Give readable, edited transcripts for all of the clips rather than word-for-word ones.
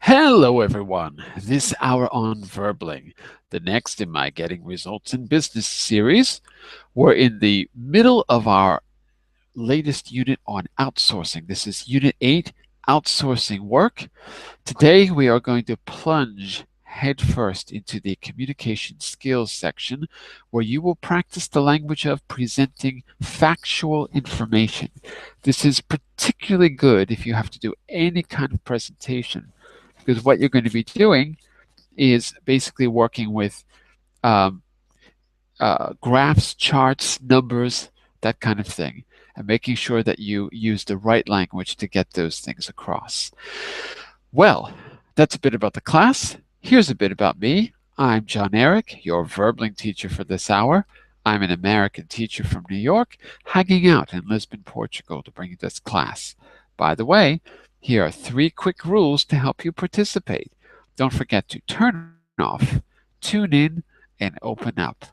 Hello, everyone. This hour on Verbling, the next in my Getting Results in Business series. We're in the middle of our latest unit on outsourcing. This is Unit 8, Outsourcing Work. Today, we are going to plunge headfirst into the communication skills section where you will practice the language of presenting factual information. This is particularly good if you have to do any kind of presentation because what you're going to be doing is basically working with um, graphs, charts, numbers, that kind of thing, and making sure that you use the right language to get those things across. Well, that's a bit about the class. Here's a bit about me. I'm John Eric, your Verbling teacher for this hour. I'm an American teacher from New York, hanging out in Lisbon, Portugal to bring you this class. By the way, here are 3 quick rules to help you participate. Don't forget to turn off, tune in, and open up.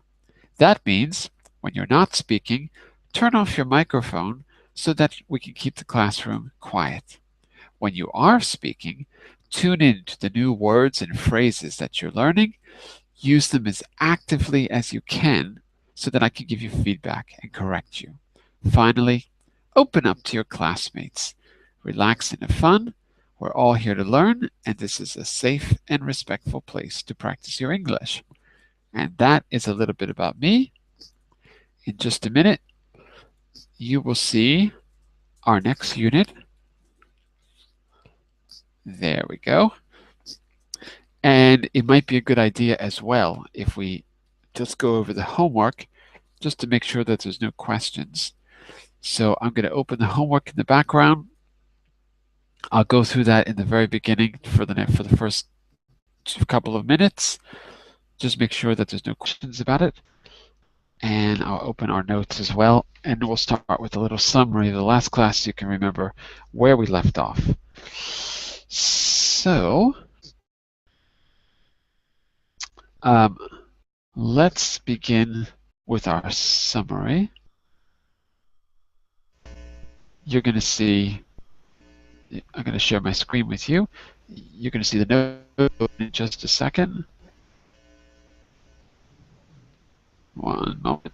That means when you're not speaking, turn off your microphone so that we can keep the classroom quiet. When you are speaking, tune in to the new words and phrases that you're learning. Use them as actively as you can so that I can give you feedback and correct you. Finally, open up to your classmates. Relax and have fun. We're all here to learn, and this is a safe and respectful place to practice your English. And that is a little bit about me. In just a minute, you will see our next unit. There we go. And it might be a good idea as well if we just go over the homework just to make sure that there's no questions. So I'm going to open the homework in the background. I'll go through that in the very beginning for the first couple of minutes. Just make sure that there's no questions about it. And I'll open our notes as well. And we'll start with a little summary of the last class so you can remember where we left off. So, let's begin with our summary. You're going to see, I'm going to share my screen with you. You're going to see the note in just a second. One moment.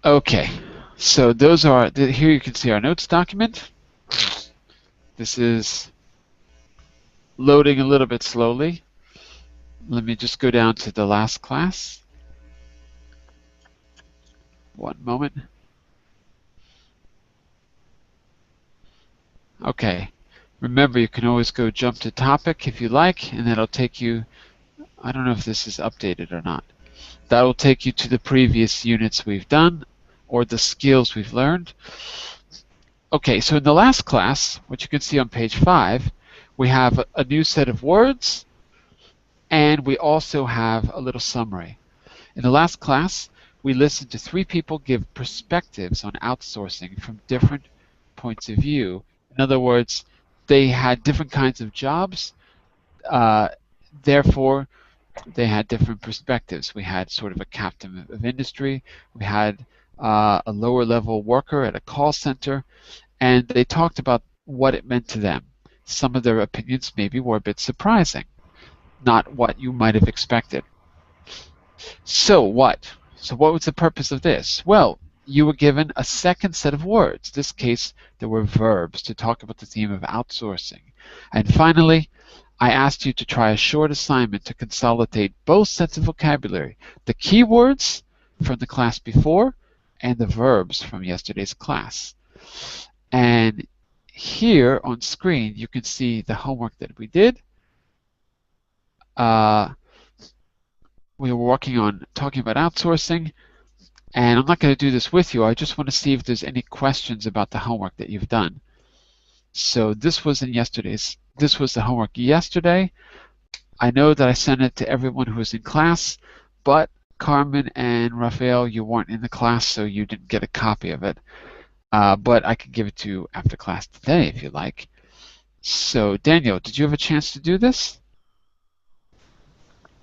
Okay, so those are, here you can see our notes document. This is loading a little bit slowly. Let me just go down to the last class. One moment. Okay, remember you can always go jump to topic if you like, and that'll take you, I don't know if this is updated or not. That'll take you to the previous units we've done or the skills we've learned. Okay, so in the last class, what you can see on page 5, we have a new set of words, and we also have a little summary. In the last class, we listened to 3 people give perspectives on outsourcing from different points of view. In other words, they had different kinds of jobs, therefore they had different perspectives. We had sort of a captain of industry, we had a lower level worker at a call center, and they talked about what it meant to them. Some of their opinions maybe were a bit surprising, not what you might have expected. So what? So what was the purpose of this? Well, you were given a second set of words. In this case, there were verbs to talk about the theme of outsourcing. And finally, I asked you to try a short assignment to consolidate both sets of vocabulary, the key words from the class before and the verbs from yesterday's class. And here on screen, you can see the homework that we did. We were working on talking about outsourcing, and I'm not going to do this with you. I just want to see if there's any questions about the homework that you've done. So this was this was the homework yesterday. I know that I sent it to everyone who was in class, but Carmen and Rafael, you weren't in the class, so you didn't get a copy of it. But I can give it to you after class today if you like. So Daniel, did you have a chance to do this?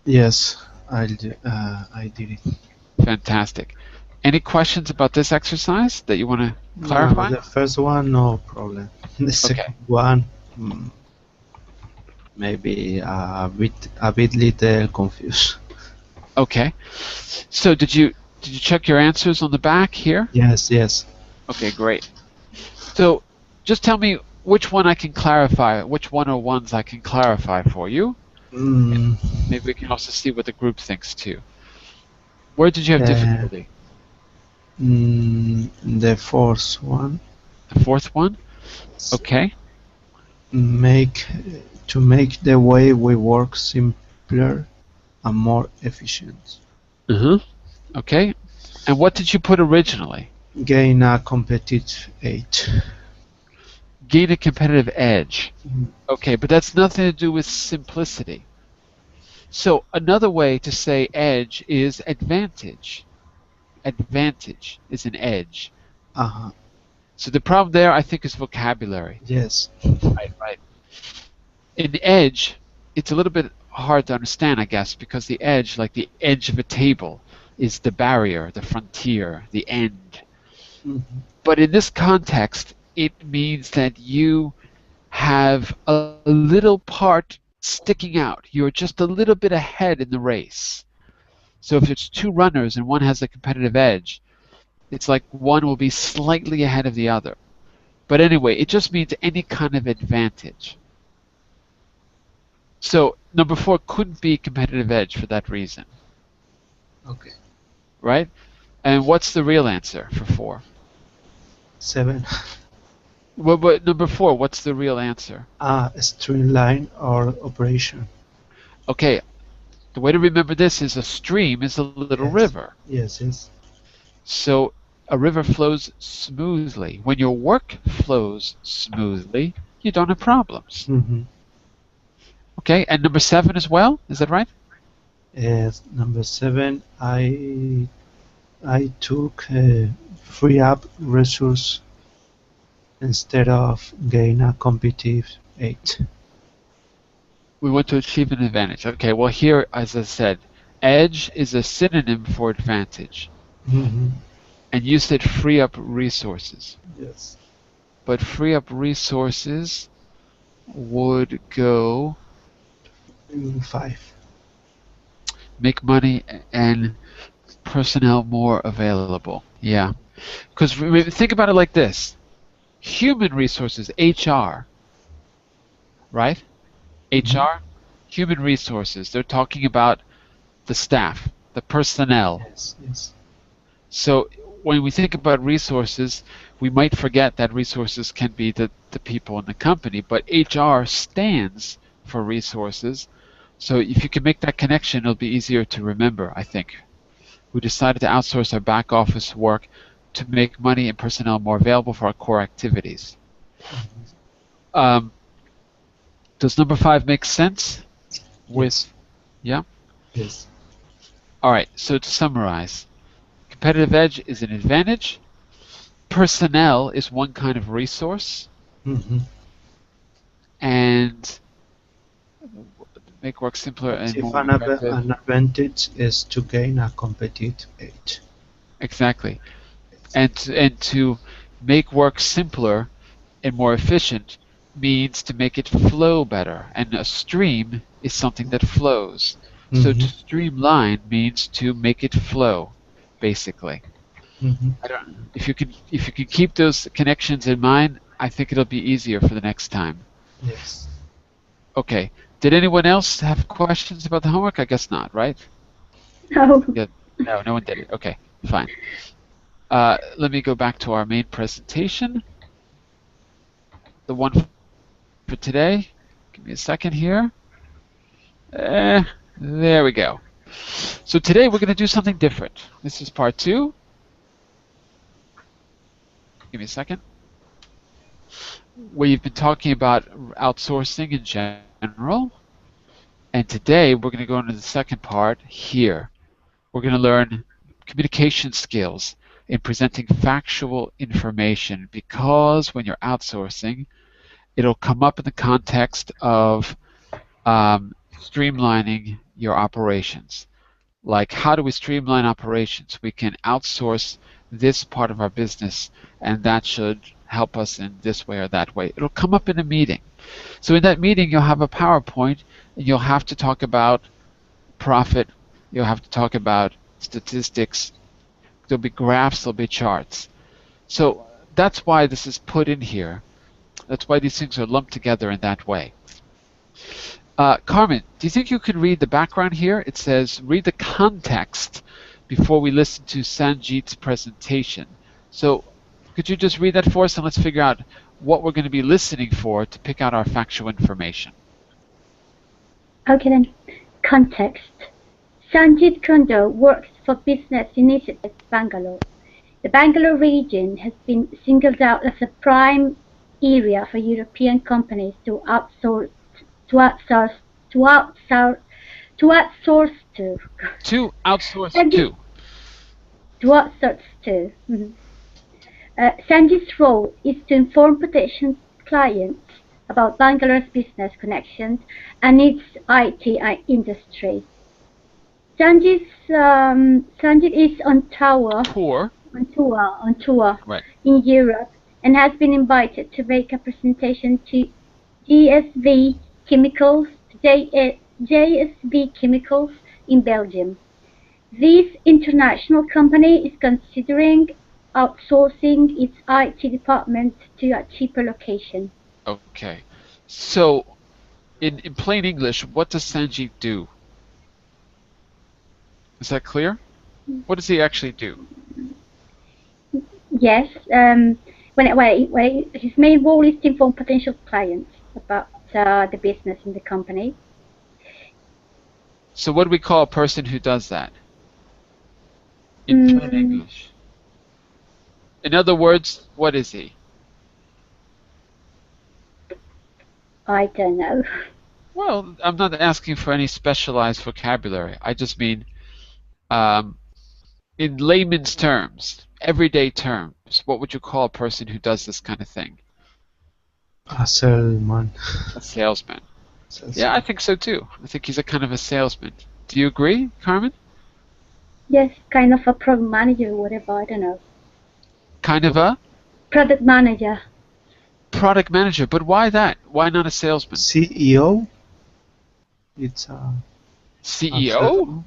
Yes, I did it. Fantastic. Any questions about this exercise that you want to clarify? No, the first one, no problem. The Okay. second one, mm, maybe a bit little confused. Okay. So did you check your answers on the back here? Yes, yes. Okay, great. So just tell me which one I can clarify, which one or ones I can clarify for you. And Mm, maybe we can also see what the group thinks too. Where did you have uh, difficulty? the fourth one, The fourth one? Okay. make to make the way we work simpler and more efficient. Uh-huh. Okay. And what did you put originally? Gain a competitive edge. Gain a competitive edge. Mm, Okay, but that's nothing to do with simplicity. So another way to say edge is advantage. Advantage is an edge. uh-huh. So the problem there, I think, is vocabulary. Yes. Right, right. In edge, it's a little bit hard to understand, I guess, because the edge, like the edge of a table, is the barrier, the frontier, the end. Mhm. But in this context, it means that you have a little part sticking out. You're just a little bit ahead in the race. So if it's two runners and one has a competitive edge, it's like one will be slightly ahead of the other. But anyway, it just means any kind of advantage. So number four couldn't be competitive edge for that reason, Okay. right? And what's the real answer for four? 7. What number four? What's the real answer? Streamline or operation. Okay, the way to remember this is a stream is a little Yes. river. Yes, yes. So a river flows smoothly. When your work flows smoothly, you don't have problems. Mm-hmm. Okay, and number seven as well. Is that right? Yes, number 7, I took free up resource instead of gain a competitive edge. We want to achieve an advantage. Okay, well here, as I said, edge is a synonym for advantage. Mm-hmm. And you said free up resources. Yes. But free up resources would go 5. make money and personnel more available. Yeah. Because think about it like this. Human resources, HR, right? Mm-hmm. HR, human resources. They're talking about the staff, the personnel. Yes, yes. So when we think about resources, we might forget that resources can be the people in the company, but HR stands for resources. So if you can make that connection, it'll be easier to remember, I think. We decided to outsource our back office work to make money and personnel more available for our core activities. Um, does number five make sense? Yes, With, yeah? yes. All right, so to summarize, competitive edge is an advantage. Personnel is one kind of resource, Mm-hmm. and make work simpler and If more effective. an advantage is to gain a competitive edge. Exactly. And to make work simpler and more efficient means to make it flow better. And a stream is something that flows. So Mm-hmm. to streamline means to make it flow, basically. Mm-hmm. I don't, if you can keep those connections in mind, I think it'll be easier for the next time. Yes. Okay. Did anyone else have questions about the homework? I guess not, right? No. Yeah. No, no one did it. Okay, fine. Let me go back to our main presentation, the one for today. Give me a second here. Eh, there we go. So today we're going to do something different. This is part two. Give me a second. We've been talking about outsourcing in general, and today we're going to go into the second part here. We're going to learn communication skills in presenting factual information because when you're outsourcing, it'll come up in the context of streamlining your operations. Like, how do we streamline operations? We can outsource this part of our business, and that should help us in this way or that way. It'll come up in a meeting. So in that meeting, you'll have a PowerPoint, and you'll have to talk about profit. You'll have to talk about statistics. There'll be graphs, there'll be charts. So that's why this is put in here. That's why these things are lumped together in that way. Carmen, do you think you could read the background here? It says, read the context before we listen to Sanjeet's presentation. So could you just read that for us, and let's figure out what we're going to be listening for to pick out our factual information. Okay then. Context. Sanjeet Kundo works for Business Initiatives Bangalore. The Bangalore region has been singled out as a prime area for European companies to outsource to. To outsource to. To outsource Sanjeet, to. to outsource to. Sanjeet's role is to inform potential clients about Bangalore's business connections and its IT industry. Sanjeet is on tour Right. in Europe and has been invited to make a presentation to GSV Chemicals, JSV Chemicals in Belgium. This international company is considering outsourcing its IT department to a cheaper location. Okay. So in plain English, what does Sanjeet do? Is that clear? What does he actually do? Yes, his main role is to inform potential clients about the business in the company. So what do we call a person who does that? In plain English. In other words, what is he? I don't know. Well, I'm not asking for any specialized vocabulary. I just mean in layman's terms, everyday terms, what would you call a person who does this kind of thing? A salesman. A salesman. Yeah, I think so too. I think he's a kind of a salesman. Do you agree, Carmen? Yes, kind of a product manager or whatever, I don't know. Kind of a? Product manager. Product manager, but why that? Why not a salesman? CEO? It's a CEO?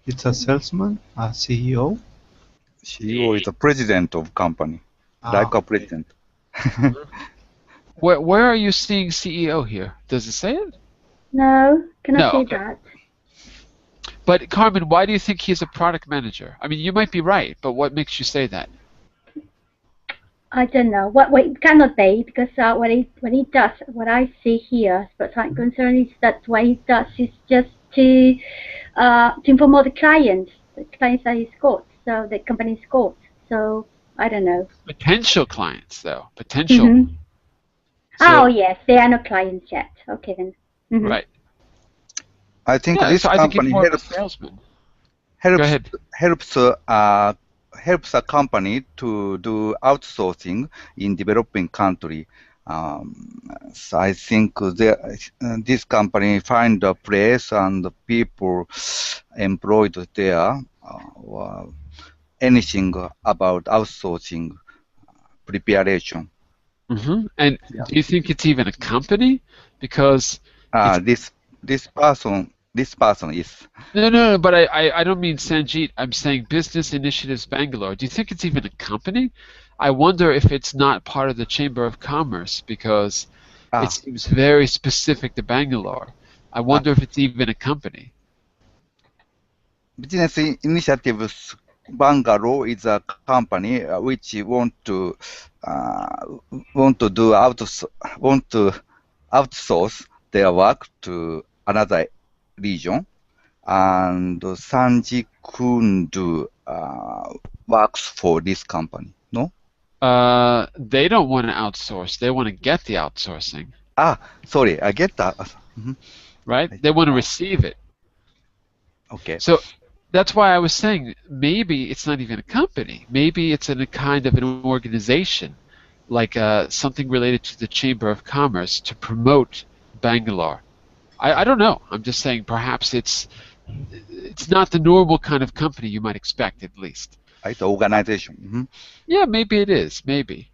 It's a salesman, a CEO. CEO is the president of company, like a president. Where are you seeing CEO here? Does it say it? No, cannot say okay. that. But Carmen, why do you think he's a product manager? I mean, you might be right, but what makes you say that? I don't know. What it cannot be, because what he does, what I see here, as far as I'm concerned, is that what he does is just to inform all the clients that he's got, so the company's got. So I don't know. Potential clients, though. Potential. Mm-hmm. So, oh yes, they are not clients yet. Okay then. Mm-hmm. Right. I think Yeah, this so I think company he's more of a salesman. Go ahead. helps a company to do outsourcing in developing country. So I think this company find a place and the people employed there, anything about outsourcing preparation. Mm-hmm. And do you think it's even a company? Because this person is. No, but I don't mean Sanjeet. I'm saying Business Initiatives Bangalore. Do you think it's even a company? I wonder if it's not part of the Chamber of Commerce, because it seems very specific to Bangalore. I wonder if it's even a company. Business Initiatives Bangalore is a company which want to outsource their work to another region, and Sanji Kundu works for this company. No? They don't want to outsource. They want to get the outsourcing. Sorry, I get that. Right? They want to receive it. Okay. So that's why I was saying maybe it's not even a company. Maybe it's in a kind of an organization, like something related to the Chamber of Commerce to promote Bangalore. I don't know. I'm just saying perhaps it's not the normal kind of company you might expect, at least. right? Organization. Yeah, maybe it is. Maybe.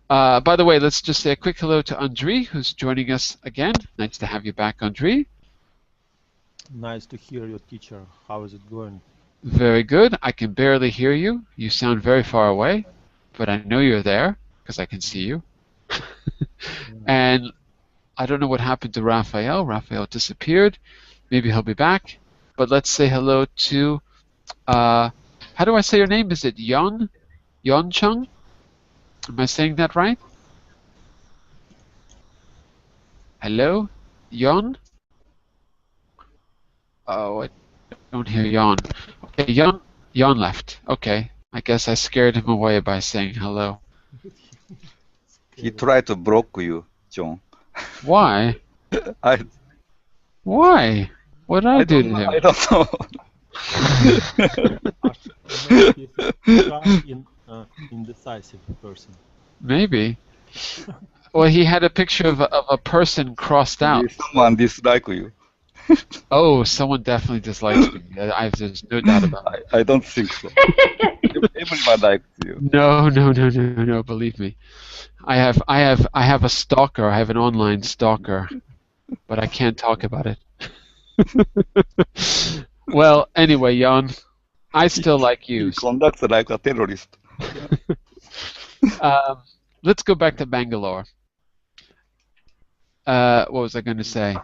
By the way, let's just say a quick hello to Andre, who's joining us again. Nice to have you back, Andre. Nice to hear your teacher. How is it going? Very good. I can barely hear you. You sound very far away, but I know you're there because I can see you. And I don't know what happened to Raphael. Raphael disappeared. Maybe he'll be back. But let's say hello to, how do I say your name? Is it Yon? Yon Chung? Am I saying that right? Hello? Yon? Oh, I don't hear Yon. Okay, Yon left. Okay. I guess I scared him away by saying hello. He tried to block you, John. Why? I Why? What did I do to I him? don't know. Maybe he's a shy, indecisive person. Maybe. Well, he had a picture of a person crossed out. Someone dislike you. Oh, someone definitely dislikes me. There's no doubt about it. I don't think so. Everyone likes you. No. Believe me, I have a stalker. I have an online stalker, but I can't talk about it. Well, anyway, Jan, I still like you. He conducts like a terrorist. Let's go back to Bangalore. What was I going to say?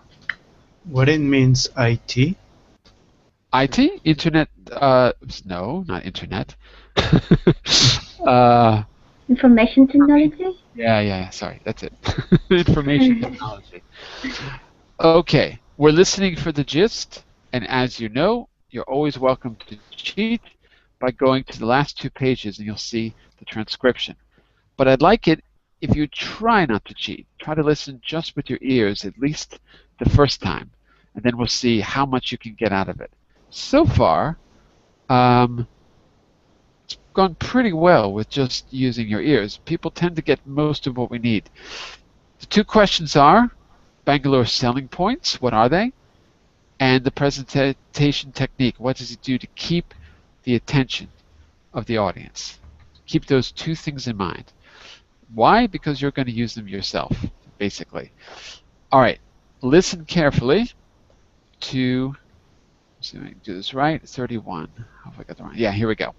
What it means IT? IT? Internet? No, not internet. Information technology? Yeah, sorry, that's it. Information technology. Okay, we're listening for the gist, and as you know, you're always welcome to cheat by going to the last 2 pages and you'll see the transcription. But I'd like it if you try not to cheat. Try to listen just with your ears, at least the first time, and then we'll see how much you can get out of it. So far, it's gone pretty well with just using your ears. People tend to get most of what we need. The 2 questions are Bangalore's selling points, what are they? And the presentation technique, what does it do to keep the attention of the audience? Keep those 2 things in mind. Why? Because you're going to use them yourself, basically. All right, listen carefully to, let's see if I can do this right, 31. Hope I got the wrong, yeah, here we go.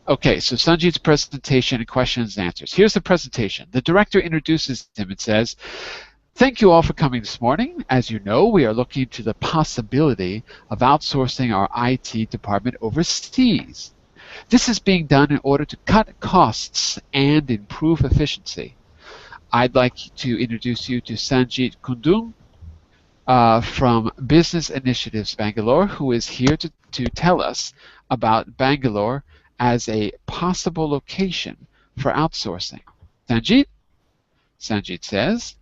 Okay, so Sanjit's presentation and questions and answers. Here's the presentation. The director introduces him and says, thank you all for coming this morning. As you know, we are looking into the possibility of outsourcing our IT department overseas. This is being done in order to cut costs and improve efficiency. I'd like to introduce you to Sanjit Kundung from Business Initiatives Bangalore, who is here to tell us about Bangalore as a possible location for outsourcing. Sanjit? Sanjit says,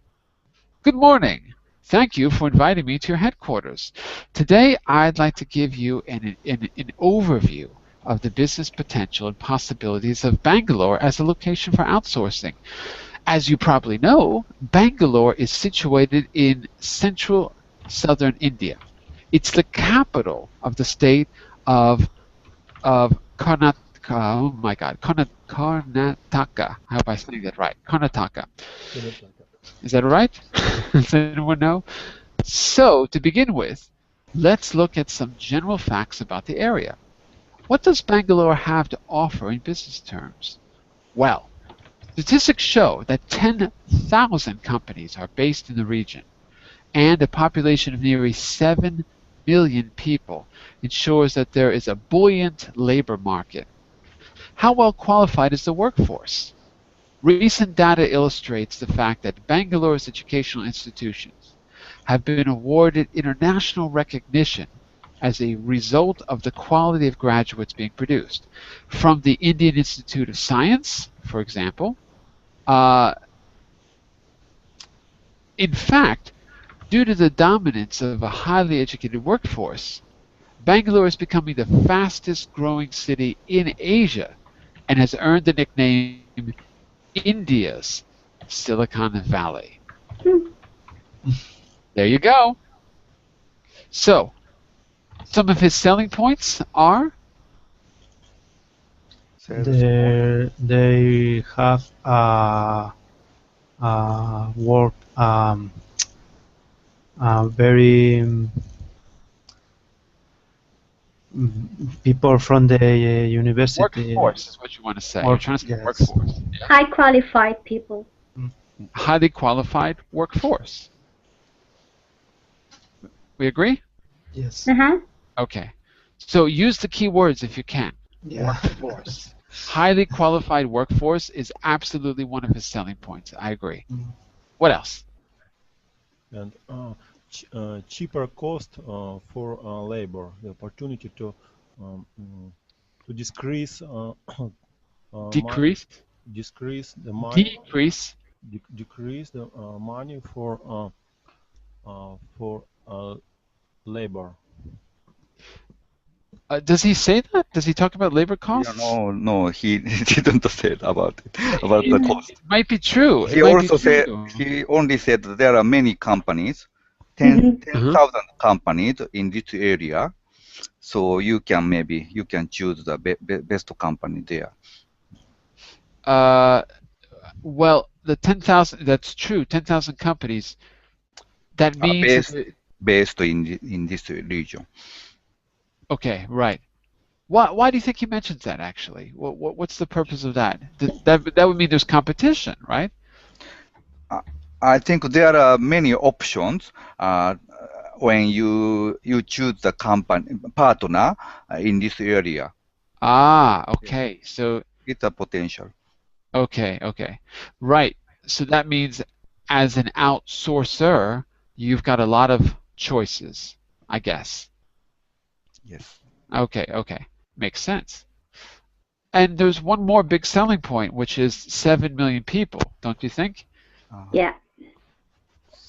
good morning. Thank you for inviting me to your headquarters. Today, I'd like to give you an overview of the business potential and possibilities of Bangalore as a location for outsourcing. As you probably know, Bangalore is situated in central southern India. It's the capital of the state of Karnataka. Oh my God, Karnataka. I hope I'm saying that right. Karnataka. Is that right? Does anyone know? So, to begin with, let's look at some general facts about the area. What does Bangalore have to offer in business terms? Well, statistics show that 10,000 companies are based in the region, and a population of nearly 7 million people ensures that there is a buoyant labor market. How well qualified is the workforce? Recent data illustrates the fact that Bangalore's educational institutions have been awarded international recognition as a result of the quality of graduates being produced. From the Indian Institute of Science, for example, in fact, due to the dominance of a highly educated workforce, Bangalore is becoming the fastest growing city in Asia and has earned the nickname India's Silicon Valley. There you go. So, some of his selling points are They have work very people from the university Workforce is what you want to say. You're work. trying to say Yes. workforce. Yeah. High qualified people. Highly qualified workforce. We agree? Yes. Uh-huh. Okay. So use the key words if you can. Yeah. Workforce. Highly qualified workforce is absolutely one of his selling points. I agree. What else? And cheaper cost for labor, the opportunity um, to decrease Decrease. decrease the money, Decrease. decrease the money for labor. Does he say that? Does he talk about labor Yeah, costs? no, he didn't say about it, about the It cost. might be true. It He might be also said, true. he only said that there are many companies, Mhm. 10,000 companies in this area. So you can choose the best company there. Well, the 10,000, that's true, 10,000 companies. That means that, Based in this region. okay, right. Why do you think he mentions that actually? What's the purpose of that? That would mean there's competition, right? I think there are many options when you choose the company partner in this area. Ah, Yeah. okay. So, It's a potential. okay. Right. So that means as an outsourcer, you've got a lot of choices, I guess. Yes. Okay. Makes sense. And there's one more big selling point, which is 7 million people, don't you think? Yeah.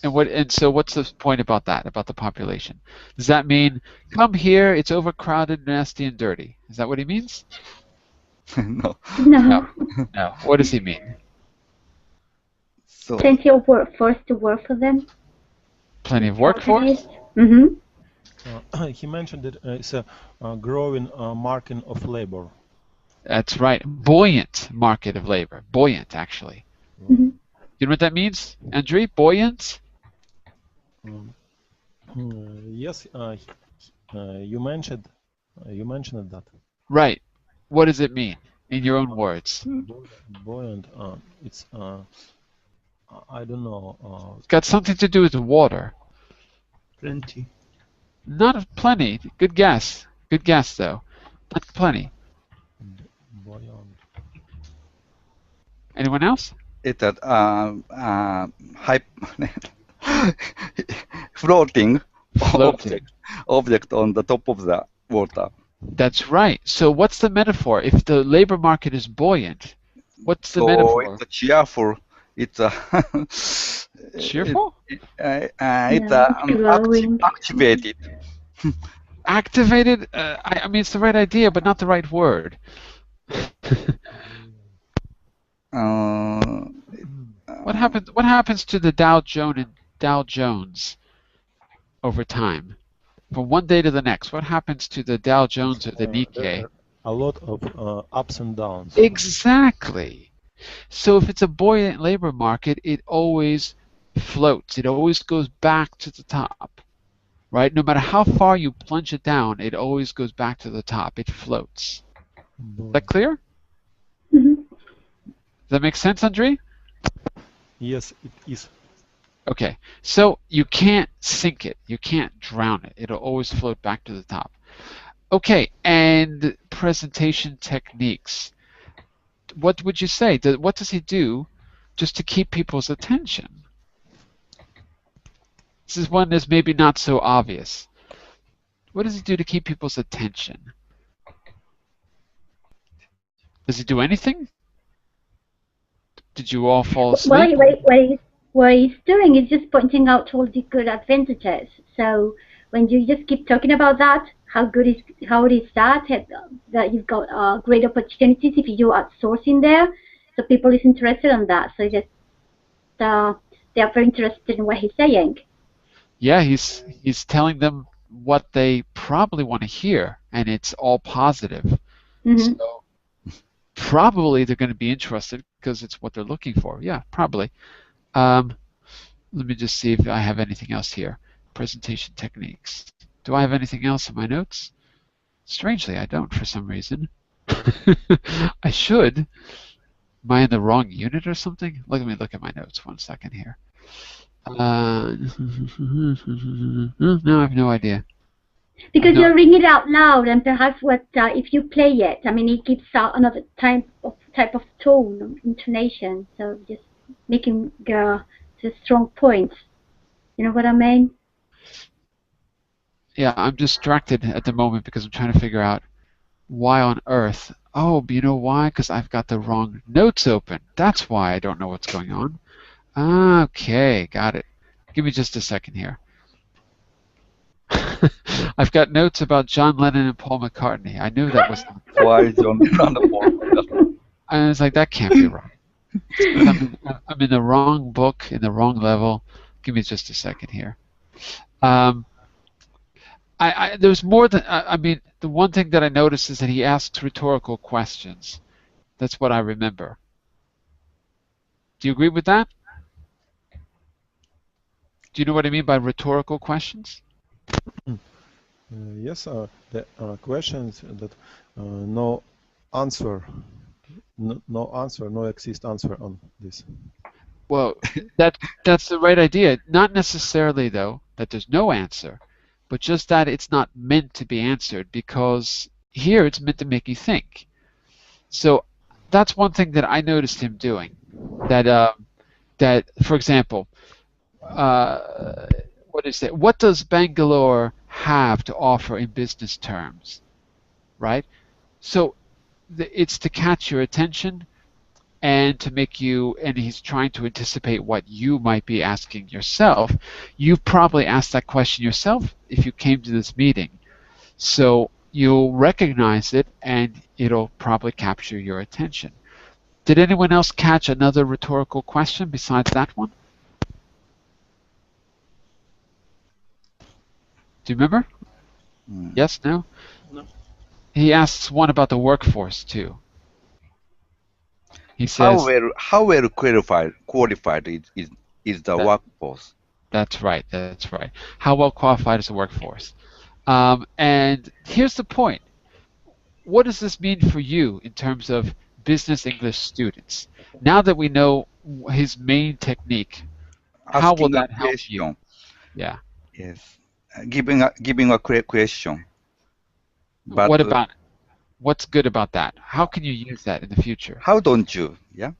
And so what's the point about that, about the population? Does that mean come here, it's overcrowded, nasty, and dirty? Is that what he means? No. No. No. What does he mean? So Plenty of workforce to work for them. Plenty of Companies. workforce? He mentioned that it's a growing market of labor. That's right. Buoyant market of labor. Buoyant, actually. Mm-hmm. You know what that means, Andre? Buoyant? Um, yes, you mentioned that. Right. What does it mean in your own words? Buoyant. It's I don't know. It's got something to do with water. Plenty. Not plenty. Good guess. Good guess, though. Not plenty. Buoyant. Anyone else? it's a high floating Floating. object on the top of the water. That's right. So what's the metaphor? If the labor market is buoyant, what's the So metaphor? it's a cheerful. It's a Cheerful? it's Growing. activated. Activated? I mean, it's the right idea, but not the right word. What happens to the Dow Jones over time? From one day to the next, what happens to the Dow Jones or the There Nikkei? are a lot of ups and downs. Exactly. So if it's a buoyant labor market, it always floats. It always goes back to the top, right? No matter how far you plunge it down, it always goes back to the top. It floats. Is that clear? Mm-hmm. Does that make sense, Andre? Yes, it is. Okay, so you can't sink it. You can't drown it. It'll always float back to the top. Okay, and presentation techniques. What would you say? What does he do just to keep people's attention? This is one that's maybe not so obvious. What does he do to keep people's attention? Does he do anything? Did you all fall asleep? What he's doing is just pointing out all the good advantages. So when you just keep talking about that, how it is that you've got great opportunities if you do outsourcing there. So people is interested in that. So just they are very interested in what he's saying. Yeah, he's telling them what they probably want to hear, and it's all positive. Mm-hmm. So Probably they're going to be interested because it's what they're looking for. Yeah, probably. Let me just see if I have anything else here. Presentation techniques. Do I have anything else in my notes? Strangely, I don't for some reason. I should. Am I in the wrong unit or something? Let me look at my notes 1 second here. No, I have no idea. Because you're reading it out loud, and perhaps if you play it, I mean, it gives out another type of tone, intonation. So just making go to strong points. You know what I mean? Yeah, I'm distracted at the moment because I'm trying to figure out why on earth. Oh, but you know why? Because I've got the wrong notes open. That's why I don't know what's going on. Okay, got it. Give me just a second here. I've got notes about John Lennon and Paul McCartney. I knew that was. Why John Lennon and Paul McCartney? I was like, that can't be right. I'm in the wrong book, in the wrong level. Give me just a second here. There's more than. I mean, the one thing that I noticed is that he asks rhetorical questions. That's what I remember. Do you agree with that? Do you know what I mean by rhetorical questions? Yes, the questions that no answer, no exist answer on this. Well, that's the right idea. Not necessarily, though, that there's no answer, but just that it's not meant to be answered, because here it's meant to make you think. So that's one thing that I noticed him doing. That for example, what is it? What does Bangalore have to offer in business terms, right? So it's to catch your attention and to make you, and he's trying to anticipate what you might be asking yourself. You've probably asked that question yourself if you came to this meeting. So you'll recognize it and it'll probably capture your attention. Did anyone else catch another rhetorical question besides that one? Do you remember? Yes, no? No. He asks one about the workforce too. He says, how well qualified is the workforce? That's right. That's right. How well qualified is the workforce? And here's the point. What does this mean for you in terms of business English students? Now that we know his main technique, how will Asking a that help you? question. Yeah. Yes. Giving a question. But What about what's good about that? How can you use that in the future? how don't you? Yeah.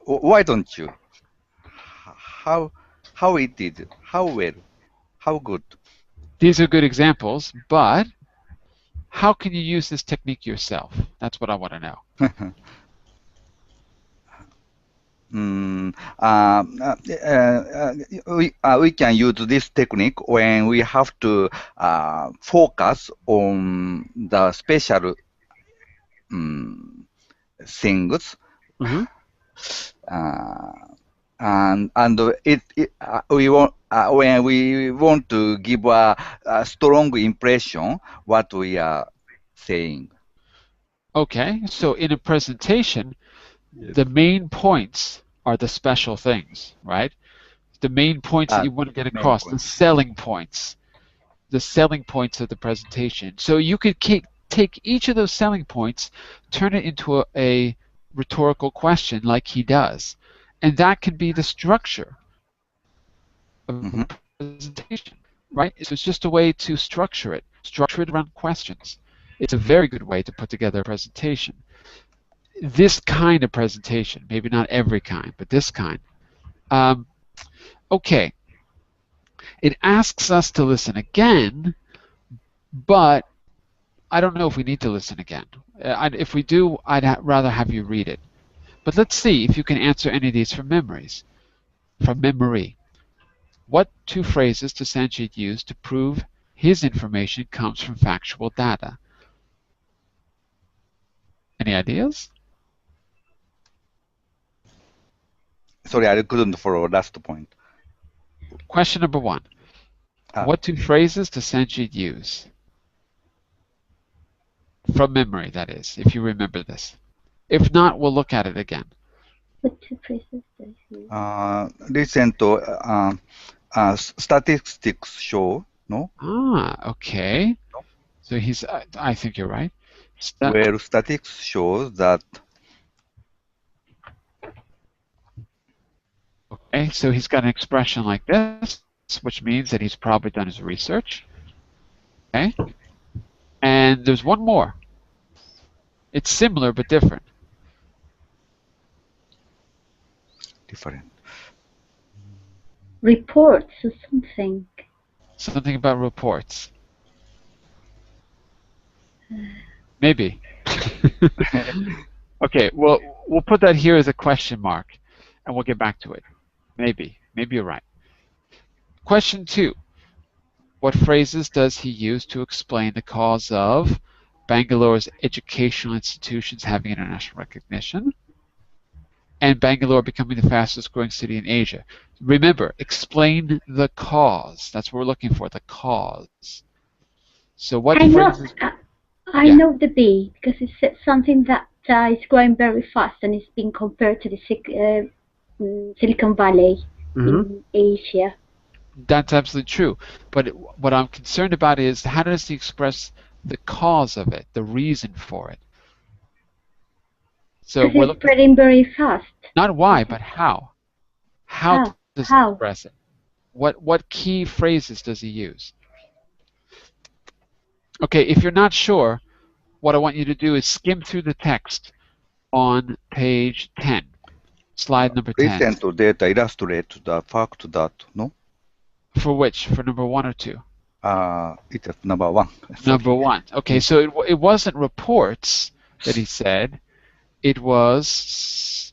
Why don't you? How it did? How well? How good? These are good examples, but how can you use this technique yourself? That's what I want to know. We can use this technique when we have to focus on the special things. And we want when we want to give a strong impression what we are saying. Okay, so in a presentation, the main points are the special things, right? The main points that you want to get across, the selling points of the presentation. So you could take each of those selling points, turn it into a rhetorical question like he does, and that can be the structure of the presentation, right? So it's just a way to structure it around questions. It's a very good way to put together a presentation. This kind of presentation, maybe not every kind, but this kind. Okay, it asks us to listen again, but I don't know if we need to listen again. If we do, I'd rather have you read it. But let's see if you can answer any of these from memory. What two phrases does Sanjit use to prove his information comes from factual data? Any ideas? Sorry, I couldn't follow last point. Question number one. What two phrases does Sanjit use? From memory, that is, if you remember this. If not, we'll look at it again. What two phrases does he? Listen to statistics show, no? Okay. So he's, I think you're right. Where statistics shows that. Okay, so he's got an expression like this, which means that he's probably done his research. Okay. And there's one more. It's similar but different. Different. Reports or something. Something about reports. Maybe. Okay, well, we'll put that here as a question mark, and we'll get back to it. Maybe. Maybe you're right. Question 2. What phrases does he use to explain the cause of Bangalore's educational institutions having international recognition and Bangalore becoming the fastest growing city in Asia? Remember, explain the cause. That's what we're looking for, the cause. So what phrases? I know the B, because it said something that is growing very fast and is being compared to the Silicon Valley in Asia. That's absolutely true. But what I'm concerned about is how does he express the cause of it, the reason for it? So because it's spreading very fast. Not why, but how. How does he express it? What key phrases does he use? Okay, if you're not sure, what I want you to do is skim through the text on page 10, slide number 10. Listen to data illustrate the fact that, no? For which? For number 1 or 2? It is number 1. Number 1. Okay, so it wasn't reports that he said. It was,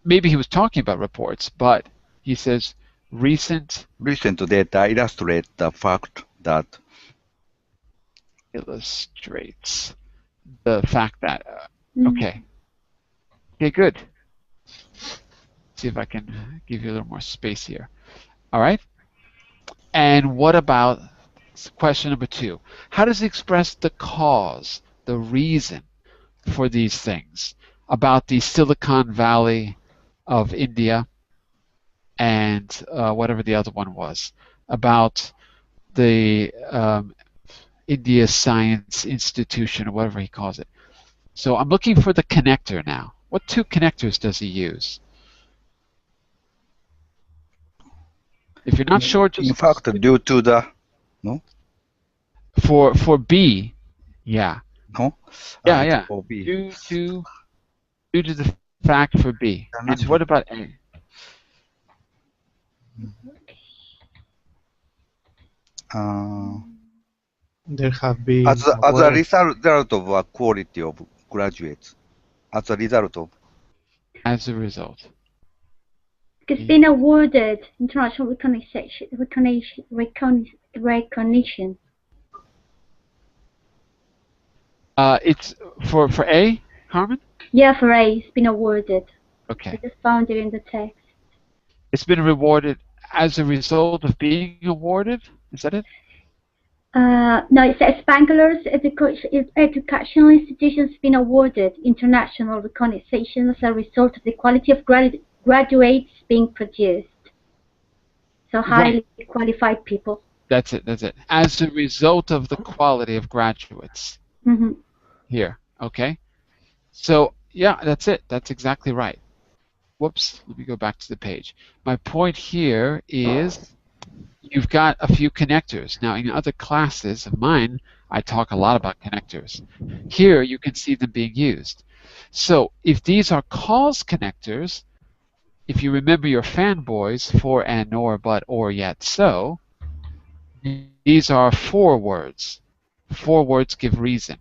maybe he was talking about reports, but he says recent. Listen to data illustrate the fact that. Illustrates the fact that. Okay. Okay, good. See if I can give you a little more space here. All right. And what about question number 2? How does he express the cause, the reason for these things about the Silicon Valley of India and whatever the other one was, about the India Science Institution or whatever he calls it. So I'm looking for the connector now. What 2 connectors does he use? If you're not sure, just... In fact, due to the... No? For B, yeah. No? Yeah. For B. Due to the fact for B. And what about A? There have been... As a result of quality of graduates. As a result of... As a result. It's been awarded international recognition. It's for A, Carmen? Yeah, for A. It's been awarded. Okay. I just found it in the text. It's been rewarded as a result of being awarded? Is that it? No, it says Bangalore's educational institutions been awarded international recognition as a result of the quality of graduates being produced. So highly qualified people. That's it. As a result of the quality of graduates. Here, okay? So, yeah, that's it. That's exactly right. Whoops, let me go back to the page. My point here is you've got a few connectors. Now, in other classes of mine, I talk a lot about connectors. Here, you can see them being used. So, if these are cause connectors, if you remember your fanboys, for and nor, but, or, yet, so, these are 4 words. 4 words give reason.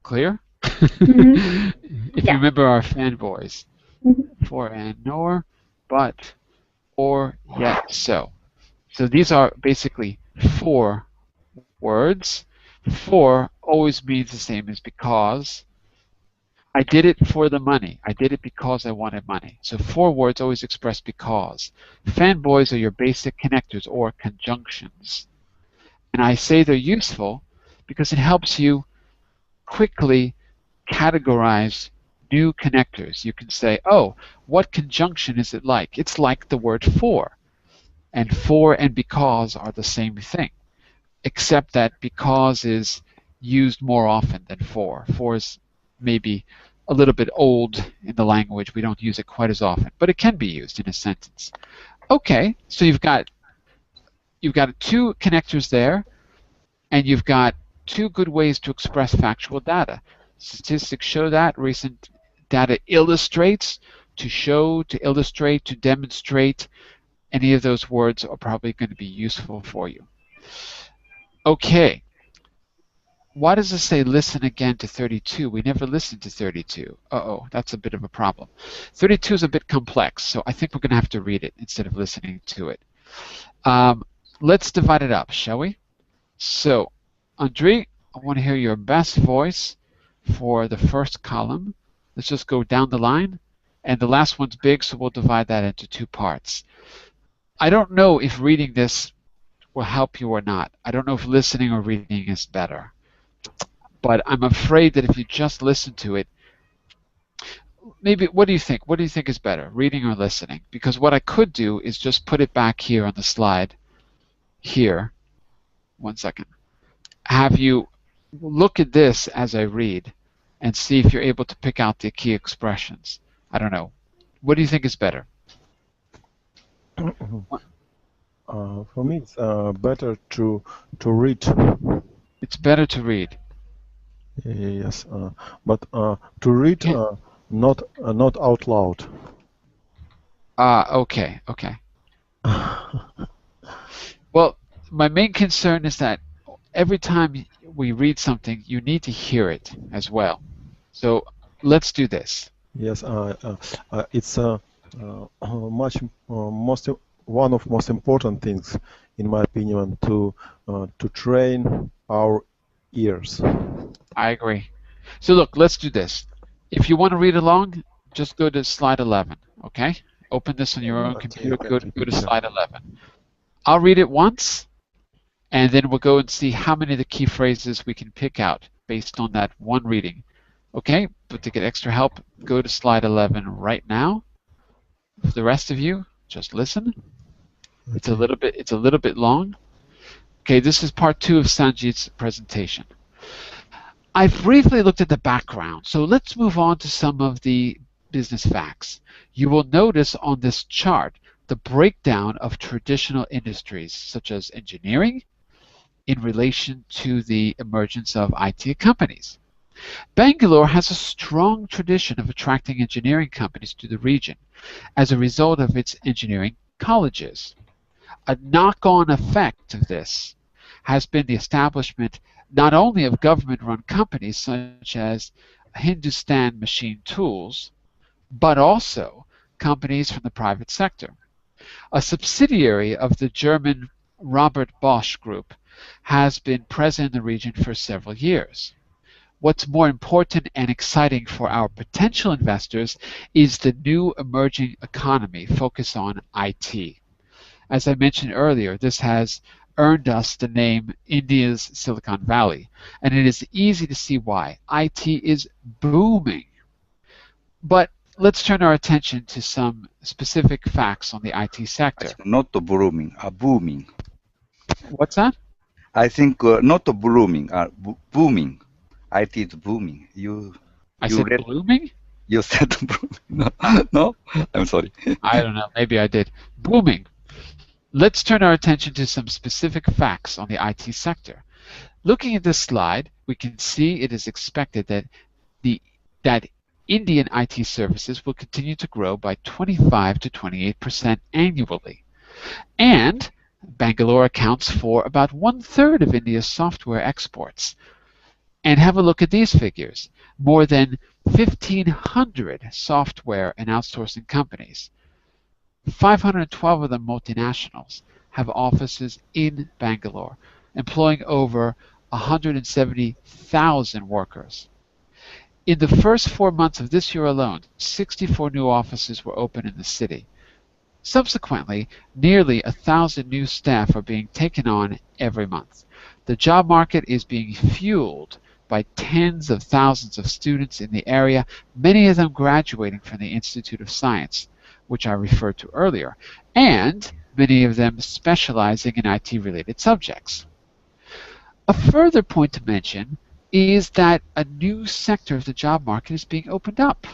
Clear? If you remember our fanboys. For and nor, but, or, yet, so. So these are basically 4 words. For always means the same as because. I did it for the money. I did it because I wanted money. So 4 words always express because. Fanboys are your basic connectors or conjunctions. And I say they're useful because it helps you quickly categorize new connectors. You can say, oh, what conjunction is it like? It's like the word for. And for and because are the same thing, except that because is used more often than for. For is maybe a little bit old in the language. We don't use it quite as often, but it can be used in a sentence. Okay, so you've got two connectors there, and you've got two good ways to express factual data. Statistics show that. Recent data illustrates. To show, to illustrate, to demonstrate, any of those words are probably going to be useful for you. Okay, why does it say listen again to 32? We never listened to 32. Uh-oh, that's a bit of a problem. 32 is a bit complex, so I think we're going to have to read it instead of listening to it. Let's divide it up, shall we? So, Andre, I want to hear your best voice for the first column. Let's just go down the line. And the last one's big, so we'll divide that into two parts. I don't know if reading this will help you or not. I don't know if listening or reading is better. But I'm afraid that if you just listen to it, maybe, what do you think? What do you think is better, reading or listening? Because what I could do is just put it back here on the slide, here. 1 second. Have you look at this as I read and see if you're able to pick out the key expressions. I don't know. What do you think is better? For me, it's better to read. It's better to read. Yes, but to read not out loud. Okay. Well, my main concern is that every time we read something, you need to hear it as well. So let's do this. Yes, it's much one of most important things, in my opinion, to train our ears. I agree. So look, let's do this. If you want to read along, just go to slide 11, okay? Open this on your own computer, go to slide 11. I'll read it once, and then we'll go and see how many of the key phrases we can pick out based on that one reading. Okay, but to get extra help, go to slide 11 right now. For the rest of you, just listen. Okay. It's a little bit long. Okay, this is part 2 of Sanjit's presentation. I've briefly looked at the background, so let's move on to some of the business facts. You will notice on this chart the breakdown of traditional industries such as engineering in relation to the emergence of IT companies. Bangalore has a strong tradition of attracting engineering companies to the region as a result of its engineering colleges. A knock-on effect of this has been the establishment not only of government-run companies such as Hindustan Machine Tools, but also companies from the private sector. A subsidiary of the German Robert Bosch Group has been present in the region for several years. What's more important and exciting for our potential investors is the new emerging economy focused on IT. As I mentioned earlier, this has earned us the name India's Silicon Valley, and it is easy to see why. IT is booming. But let's turn our attention to some specific facts on the IT sector. Not booming, booming. What's that? I think not blooming, booming. IT is booming. I said blooming? You said booming. No, no? I'm sorry. I don't know. Maybe I did. Booming. Let's turn our attention to some specific facts on the IT sector. Looking at this slide, we can see it is expected that Indian IT services will continue to grow by 25 to 28% annually. And Bangalore accounts for about 1/3 of India's software exports. And have a look at these figures. More than 1,500 software and outsourcing companies, 512 of them multinationals, have offices in Bangalore, employing over 170,000 workers. In the first 4 months of this year alone, 64 new offices were opened in the city. Subsequently, nearly 1,000 new staff are being taken on every month. The job market is being fueled by tens of thousands of students in the area, many of them graduating from the Institute of Science, which I referred to earlier, and many of them specializing in IT-related subjects. A further point to mention is that a new sector of the job market is being opened up,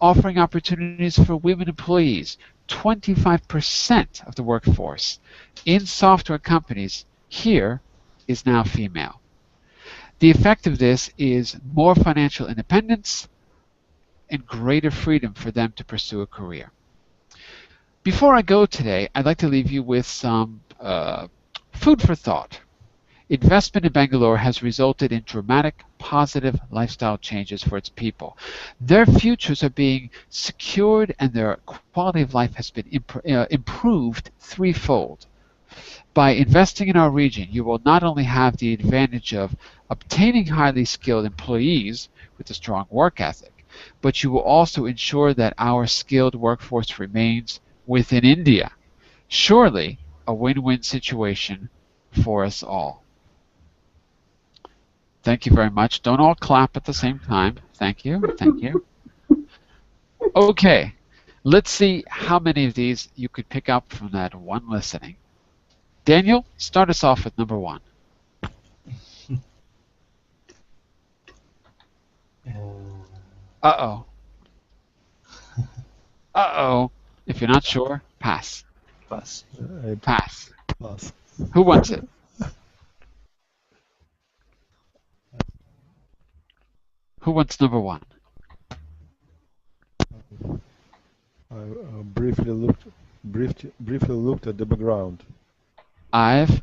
offering opportunities for women employees. 25% of the workforce in software companies here is now female. The effect of this is more financial independence and greater freedom for them to pursue a career. Before I go today, I'd like to leave you with some food for thought. Investment in Bangalore has resulted in dramatic positive lifestyle changes for its people. Their futures are being secured and their quality of life has been improved threefold. By investing in our region, you will not only have the advantage of obtaining highly skilled employees with a strong work ethic, but you will also ensure that our skilled workforce remains within India. Surely a win-win situation for us all. Thank you very much. Don't all clap at the same time. Thank you. Thank you. Okay. Let's see how many of these you could pick up from that one listening. Daniel, start us off with number one. Uh-oh. Uh-oh. If you're not sure, pass. Pass. Pass. Pass. Who wants it? Who wants number one? I briefly looked at the background. I've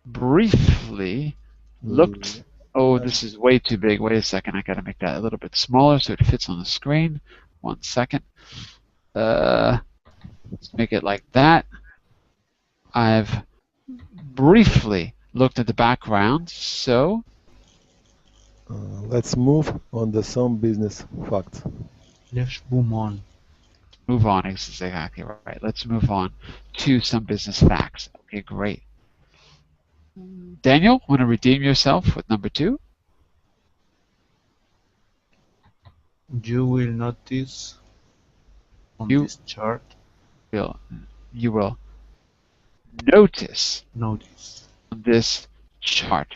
briefly looked. Oh, this is way too big. Wait a second. I got to make that a little bit smaller so it fits on the screen. 1 second. Let's make it like that. I've briefly looked at the background, so Let's move on to some business facts. Let's move on. move on is exactly right. Let's move on to some business facts. Okay, great. Daniel, want to redeem yourself with number two? You will notice on You- this chart, You will notice notice on this chart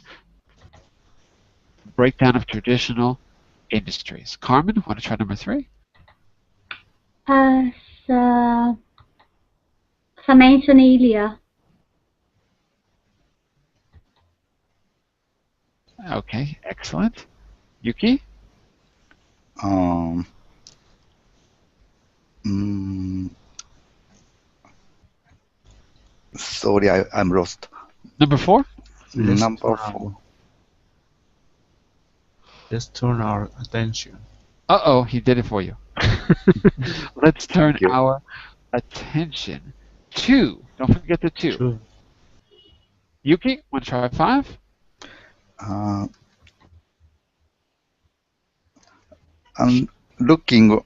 breakdown of traditional industries. Carmen, want to try number three? Sa mention earlier, Okay, excellent. Yuki? Um, mm, sorry, I'm lost. Number four? Let's Number turn 4. Let's turn our attention. Uh-oh, he did it for you. Let's turn Thank you. our attention to, don't forget the two. True. Yuki, want to try five? I'm looking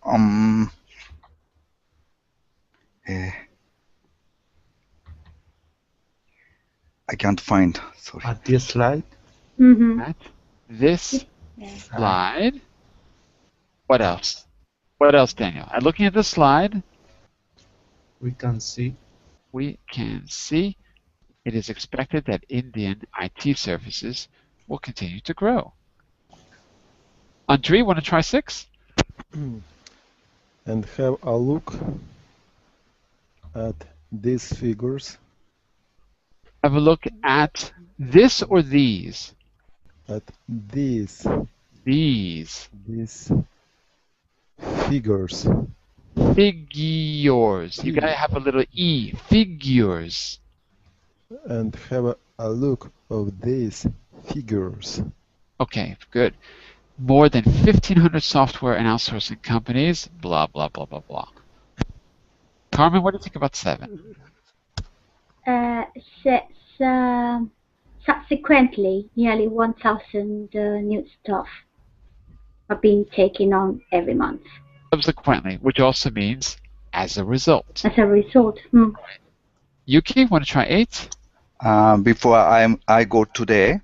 I can't find. Sorry. At this slide, At this Yeah. slide. What else? What else, Daniel? Looking at the slide, we can see we can see it is expected that Indian IT services will continue to grow. Andre, want to try six? And have a look at these figures. Have a look at this or these? At these These figures. figures. You gotta have a little E. Figures. And have a look of these figures. Okay, good. More than 1,500 software and outsourcing companies, blah, blah, blah, blah, blah. Carmen, what do you think about seven? Subsequently, nearly 1,000 new staff are being taken on every month. Subsequently, which also means as a result. As a result, Yuki, want to try eight? Before I go today,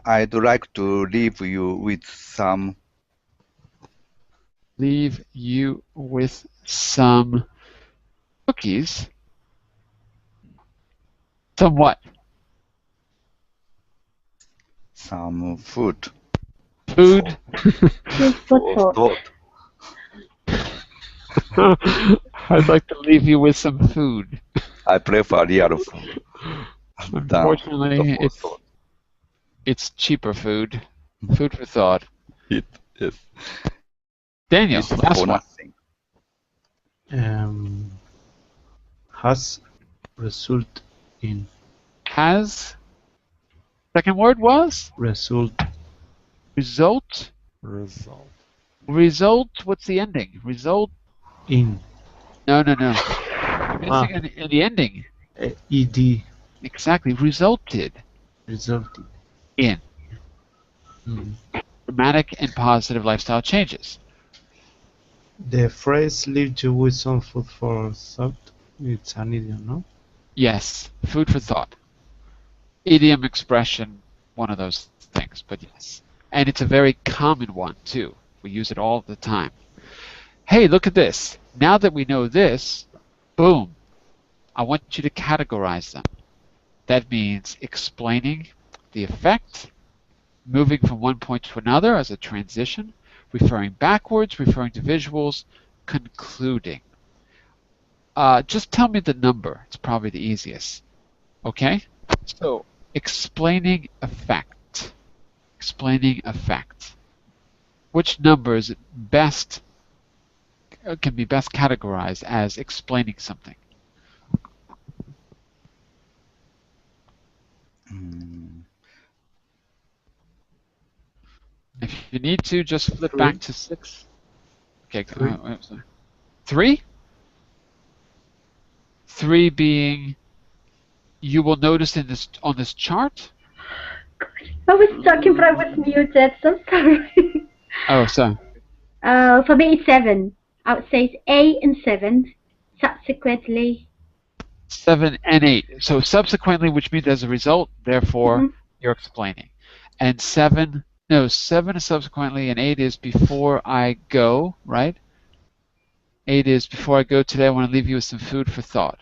I'd like to leave you with some Leave you with some cookies. Some what? food Food? Food for for thought. thought. I'd like to leave you with some food. I prefer real food than the Unfortunately, for thought. it's cheaper food. Food for thought. It is. Daniel, It's last for one. nothing. Has result in Has. Second word was? result Result. Result. Result. What's the ending? Result. in No. You're missing in the ending. ed Exactly. Resulted resulted. in Mm. dramatic and positive lifestyle changes. The phrase "leave you with some food for thought" it's an idiom, no? Yes. Food for thought. Idiom expression, one of those things, but yes. And it's a very common one, too. We use it all the time. Hey, look at this. Now that we know this, boom, I want you to categorize them. That means explaining the effect, moving from one point to another as a transition, referring backwards, referring to visuals, concluding. Just tell me the number. It's probably the easiest. Okay? So, explaining effect. Explaining effect. Which number is best can be best categorized as explaining something? Mm, If you need to, just flip back 3 to 6. Okay, 3 3? 3 being, you will notice in this on this chart. I was talking, but I was muted. So sorry. Oh, so For me, it's 7. I would say it's 8 and 7. Subsequently. 7 and 8. So subsequently, which means as a result, therefore, Mhm. you're explaining. And 7, no, 7 is subsequently, and 8 is before I go, right? 8 is before I go today, I want to leave you with some food for thought.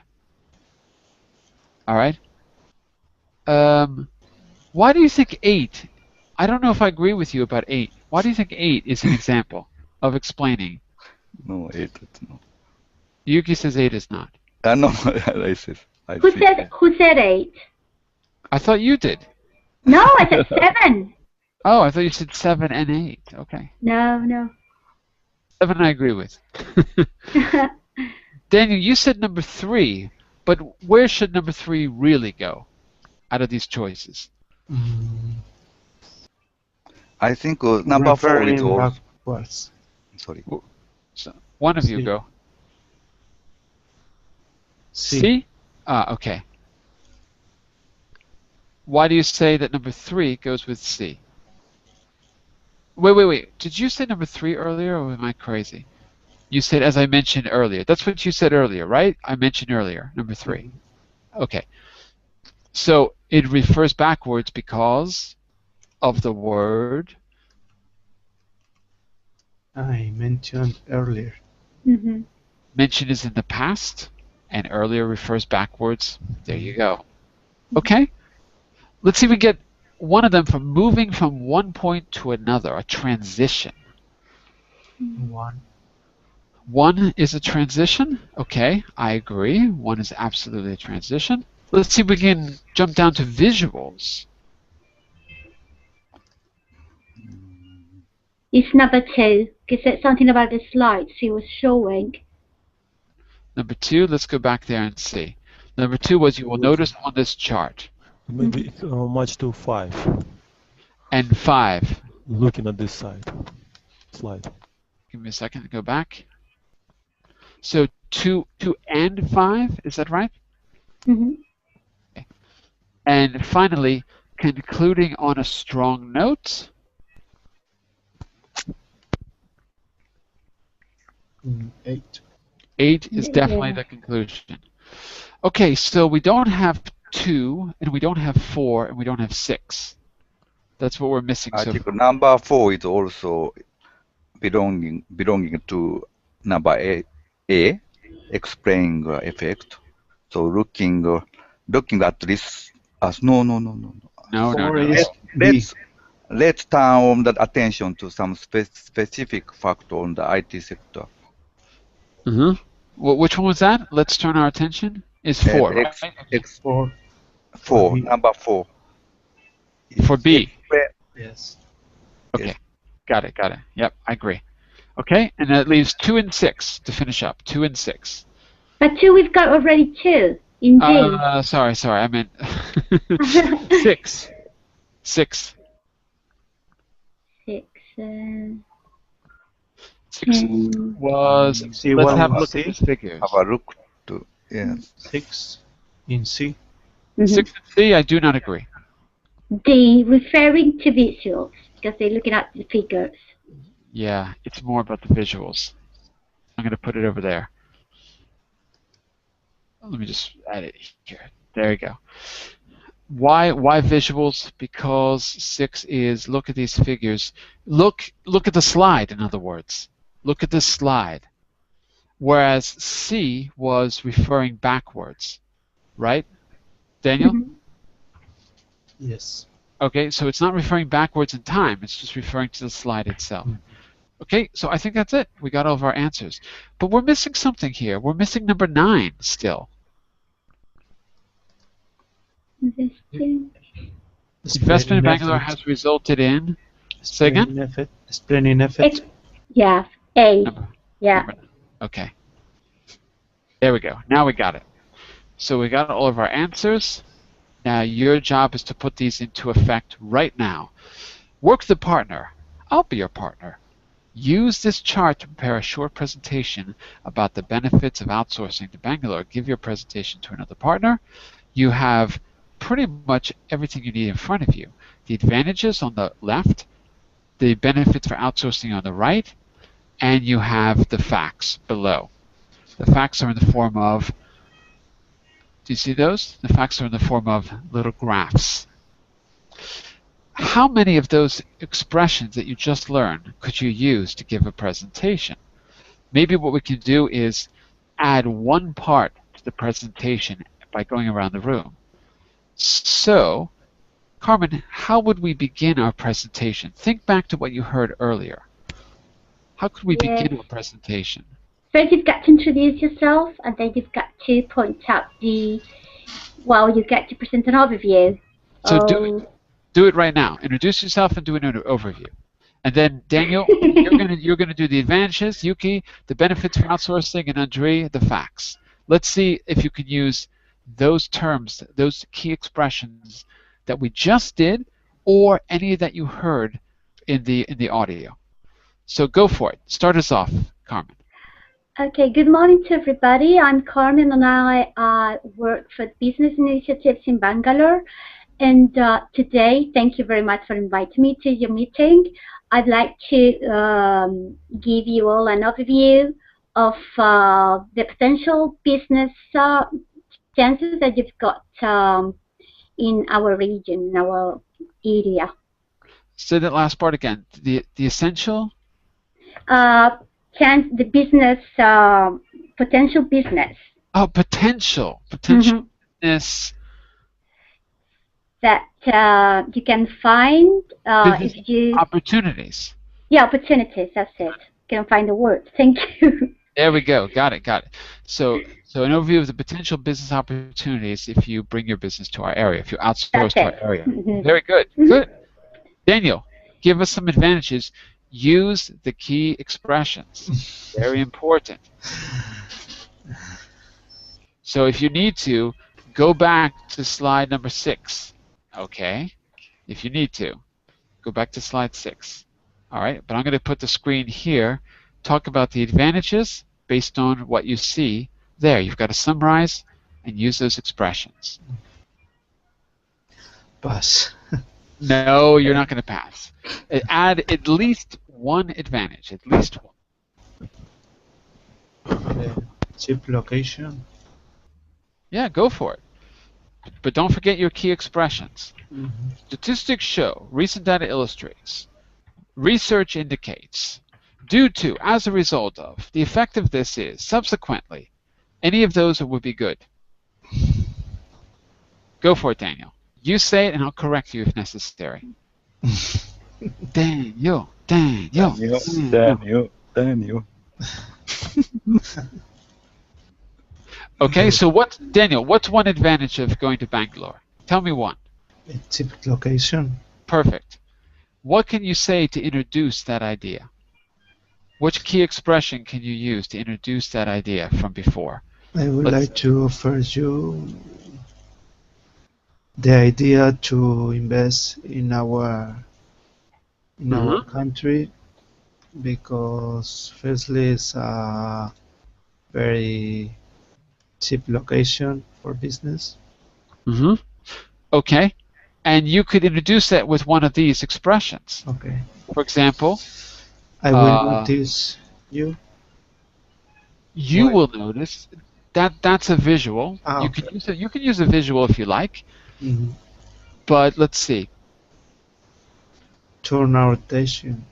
All right? Why do you think 8? I don't know if I agree with you about 8. Why do you think 8 is an example of explaining? no, it no. Yuki says 8 is not. No, I see. I Who see. said 8? I thought you did. No, I said 7. Oh, I thought you said 7 and 8. Okay. No. 7 I agree with. Daniel, you said number 3, but where should number 3 really go out of these choices? mm, I think number 4 is referring also. backwards. Sorry. So one of you C. go. C. C? Okay. Why do you say that number 3 goes with C? Wait. Did you say number 3 earlier, or am I crazy? You said, as I mentioned earlier. That's what you said earlier, right? I mentioned earlier, number 3. Okay. So it refers backwards because of the word. I mentioned earlier. Mhm. Mention is in the past, and earlier refers backwards. There you go. Okay. Let's see if we get one of them from moving from one point to another, a transition. 1 One is a transition. Okay, I agree. One is absolutely a transition. Let's see if we can jump down to visuals. It's number 2, because it's something about the slides he was showing. Number 2, let's go back there and see. Number 2 was you will notice on this chart. Maybe much to 5. And 5. Looking at this slide. Give me a second to go back. So 2 and 5, is that right? Mhm. Okay. And finally, concluding on a strong note. 8. 8 is definitely Yeah. the conclusion. Okay, so we don't have 2, and we don't have 4, and we don't have 6. That's what we're missing I so think far. number 4 is also belonging to number A, explaining effect. So looking at this as no. No. Four Let, is B. let's turn the attention to some specific factor on the IT sector. Uh-huh. Well, which one was that? Let's turn our attention. Is 4, right? Four. Four, B. number 4. For B. Yes. Okay. Yes. Got it. Yep, I agree. Okay, and that leaves 2 and 6 to finish up. 2 and 6. But 2 we've got already 2 in D. Sorry. I meant 6. 6. 6. 6 was. C Let's one have a in look C. at these figures. Have a look to, yes. 6 in C. 6 and C, I do not agree. D, referring to visuals, because they're looking at the figures. Yeah, it's more about the visuals. I'm going to put it over there. Let me just add it here. There you go. Why visuals? Because 6 is, look at these figures. Look at the slide, in other words. Look at this slide. Whereas C was referring backwards, right? Daniel? Yes. Okay, so it's not referring backwards in time, it's just referring to the slide itself. Okay, so I think that's it. We got all of our answers. But we're missing something here. We're missing number 9 still. Investment in Bangalore has resulted in. Say again? Explaining effect. Yeah, A. Yeah. Okay. There we go. Now we got it. So we got all of our answers. Now your job is to put these into effect right now. Work with a partner. I'll be your partner. Use this chart to prepare a short presentation about the benefits of outsourcing to Bangalore. Give your presentation to another partner. You have pretty much everything you need in front of you. The advantages on the left, the benefits for outsourcing on the right, and you have the facts below. The facts are in the form of, do you see those? The facts are in the form of little graphs. How many of those expressions that you just learned could you use to give a presentation? Maybe what we can do is add one part to the presentation by going around the room. So, Carmen, how would we begin our presentation? Think back to what you heard earlier. How could we begin our presentation? First, you've got to introduce yourself, and then you've got to point out you get to present an overview. So do it right now. Introduce yourself and do an overview. And then Daniel, you're gonna do the advantages, Yuki, the benefits for outsourcing, and Andre, the facts. Let's see if you can use those terms, those key expressions that we just did, or any that you heard in the audio. So go for it. Start us off, Carmen. Okay, good morning to everybody. I'm Carmen, and I work for Business Initiatives in Bangalore. And today, thank you very much for inviting me to your meeting. I'd like to give you all an overview of the potential business chances that you've got in our region, in our area. Say that last part again. The essential? Chance, the business, potential business. Oh, potential business. That you can find if you... Opportunities. Yeah, opportunities, that's it. Can find the word. Thank you. There we go. Got it. So an overview of the potential business opportunities if you bring your business to our area, if you outsource to our area. Very good. Good. Daniel, give us some advantages. Use the key expressions. Very important. So if you need to, go back to slide number 6. Okay? If you need to, go back to slide 6. All right? But I'm going to put the screen here. Talk about the advantages based on what you see there. You've got to summarize and use those expressions. Pass. No, you're not going to pass. Add at least one advantage. At least one. Cheap location. Yeah, go for it. But don't forget your key expressions. Mhm. Statistics show, recent data illustrates, research indicates, due to, as a result of, the effect of this is, subsequently. Any of those would be good. Go for it, Daniel. You say it and I'll correct you if necessary. Daniel, Daniel, Daniel, Daniel. Daniel, Daniel. Okay, so Daniel, what's one advantage of going to Bangalore? Tell me one. A cheap location. Perfect. What can you say to introduce that idea? Which key expression can you use to introduce that idea from before? I would Let's like to offer you the idea to invest in our Mhm, country because firstly it's a very cheap location for business. mhm. Okay. And you could introduce that with one of these expressions. Okay. For example, I will uh, notice you. you Why? will notice that that's a visual. Ah, You can okay. use it. You can use a visual if you like, Mhm. but let's see. Turn our attention.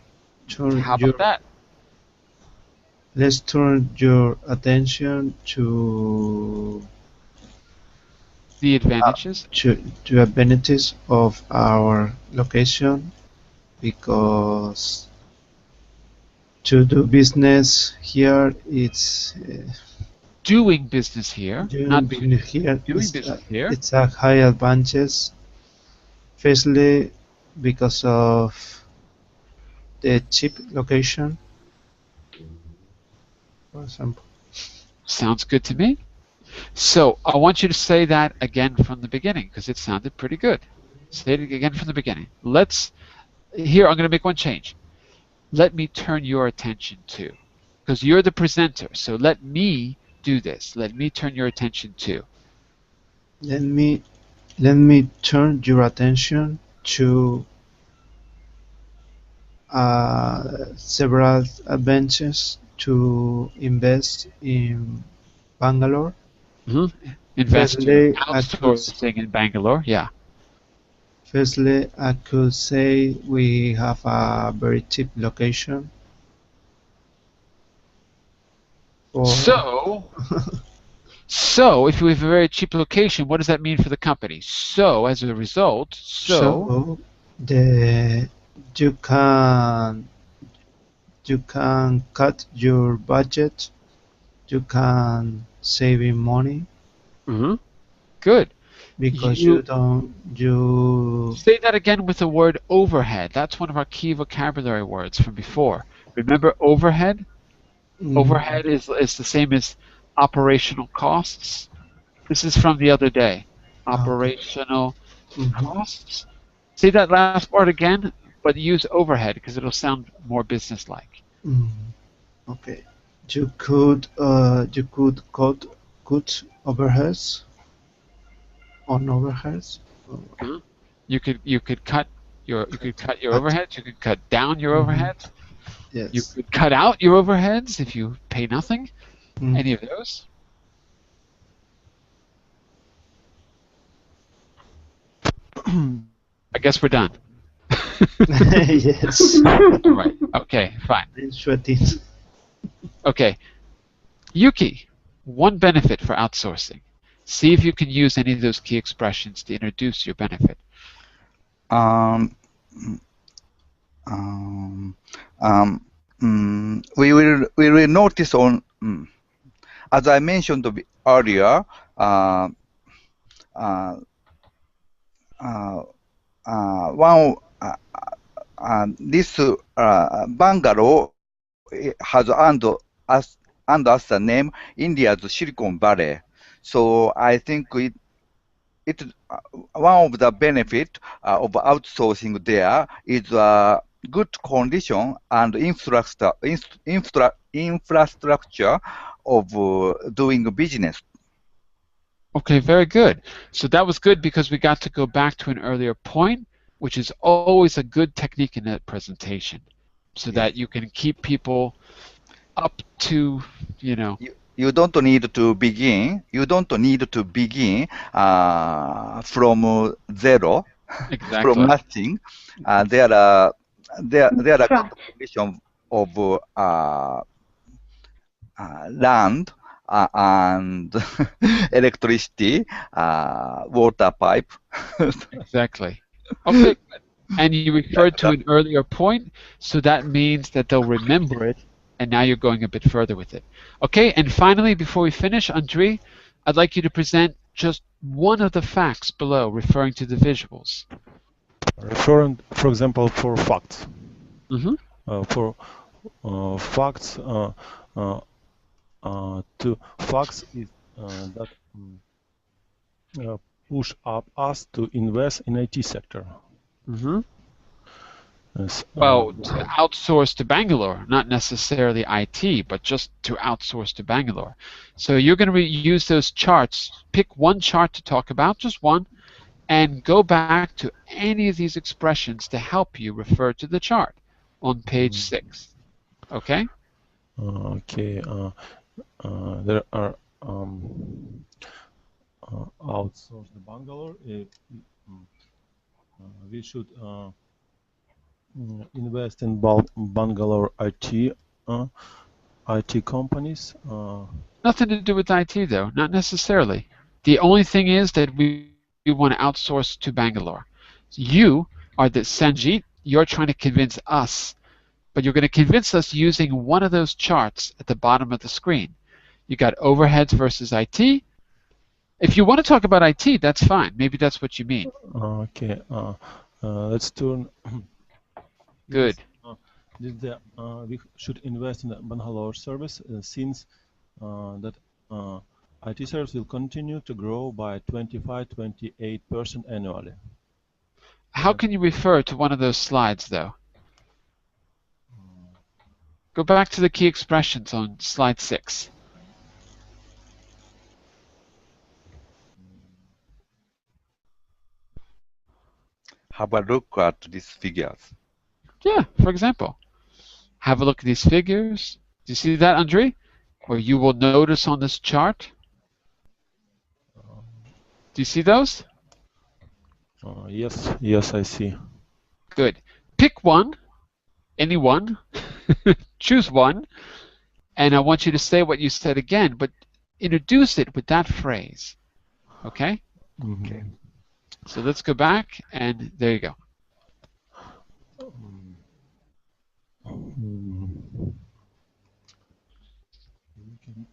Turn How your. about that? Let's turn your attention The uh, advantages. to advantages of our location because to do business here Doing business here, doing not be business here doing business here. it's a high advantage. Firstly, because of the cheap location, for example. Sounds good to me. So I want you to say that again from the beginning because it sounded pretty good. Say it again from the beginning. Here, I'm going to make one change. Let me turn your attention to, because you're the presenter. So let me do this. Let me turn your attention to. Let me let me turn your attention to several advantages to invest in Bangalore. Mhm. Investor Firstly, outsourcing in Bangalore. Yeah. I could say we have a very cheap location for. So, so if we have a very cheap location, what does that mean for the company? So, as a result, So the you can you can cut your budget, you can saving money mhm, good. because you You don't you say that again with the word overhead. That's one of our key vocabulary words from before. Remember overhead? mm, Overhead is the same as operational costs. This is from the other day. okay. Operational Mhm. costs. Say that last part again, but use overhead because it'll sound more businesslike. Mm, okay. You could cut overheads on overheads. Mhm. You could cut your Cut. overheads. You could cut down your Hmm. overheads. You Yes. could cut out your overheads if you pay nothing. Mm. Any of those? I guess we're done. Yes. All right. Okay. Fine. I'm sweating. Okay. Yuki, one benefit for outsourcing. See if you can use any of those key expressions to introduce your benefit. Um, um, we will notice on as I mentioned earlier. Uh, uh, uh, one this Bangalore has earned us the name India's Silicon Valley. So I think it one of the benefit of outsourcing there is good condition and infrastructure of doing business. Okay, very good. So that was good because we got to go back to an earlier point, which is always a good technique in a presentation, so that Yes. you can keep people up to, you know. you don't need to begin. You don't need to begin from zero, from Exactly. nothing. There are there are good Scratch. conditions of land and electricity, water pipe. Exactly. Okay. And you that, referred to that, an earlier point, so that means that they'll remember it, and now you're going a bit further with it. Okay, and finally, before we finish, Andre, I'd like you to present just one of the facts below referring to the visuals. Referring, for example, for facts. Mm-hmm. For facts, uh, to facts is that uh, push up us to invest in IT sector. Mm-hmm. Yes, Well, to outsource to Bangalore, not necessarily IT, but just to outsource to Bangalore. So you're going to use those charts, pick one chart to talk about, just one, and go back to any of these expressions to help you refer to the chart on page 6. Okay? okay. There are outsource the Bangalore. We should invest in Bangalore IT companies. Nothing to do with IT, though, not necessarily. The only thing is that we want to outsource to Bangalore. You are the Sanjeet, you're trying to convince us, but you're going to convince us using one of those charts at the bottom of the screen. You got overheads versus IT. If you want to talk about IT, that's fine. Maybe that's what you mean. Okay. Let's turn. Yes. Good. We should invest in the Bangalore service since that IT service will continue to grow by 25-28% annually. How can you refer to one of those slides, though? Go back to the key expressions on slide 6. Have a look at these figures. Yeah, for example, have a look at these figures. Do you see that, Andre? Or you will notice on this chart. Do you see those? Yes, I see. Good. Pick one, any one, choose one, and I want you to say what you said again, but introduce it with that phrase. Okay? Okay. So let's go back, and there you go. Mm. We can,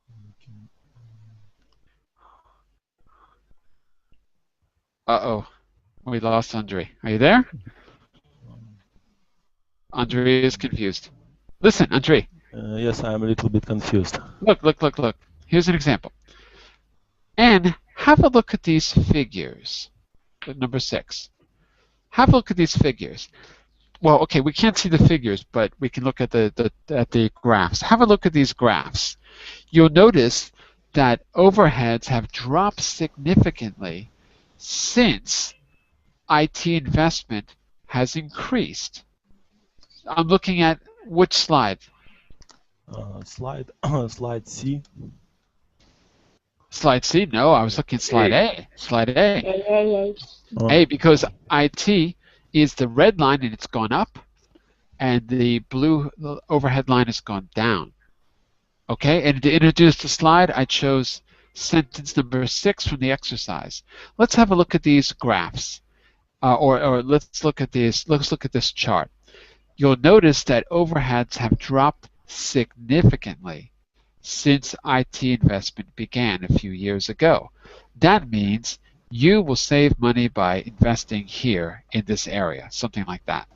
we can, Uh-oh, we lost Andre. Are you there? Andre is confused. Listen, Andre. yes, I'm a little bit confused. Look. Here's an example. And have a look at these figures. Number 6. Have a look at these figures. Well, okay, we can't see the figures, but we can look at the graphs. Have a look at these graphs. You'll notice that overheads have dropped significantly since IT investment has increased. I'm looking at which slide? Slide C. Slide C? No, I was looking at slide A. Slide A. A, because IT is the red line and it's gone up, and the blue overhead line has gone down. Okay, and to introduce the slide, I chose sentence number 6 from the exercise. Let's have a look at these graphs, or let's look at these. Let's look at this chart. You'll notice that overheads have dropped significantly since IT investment began a few years ago. That means you will save money by investing here in this area, something like that.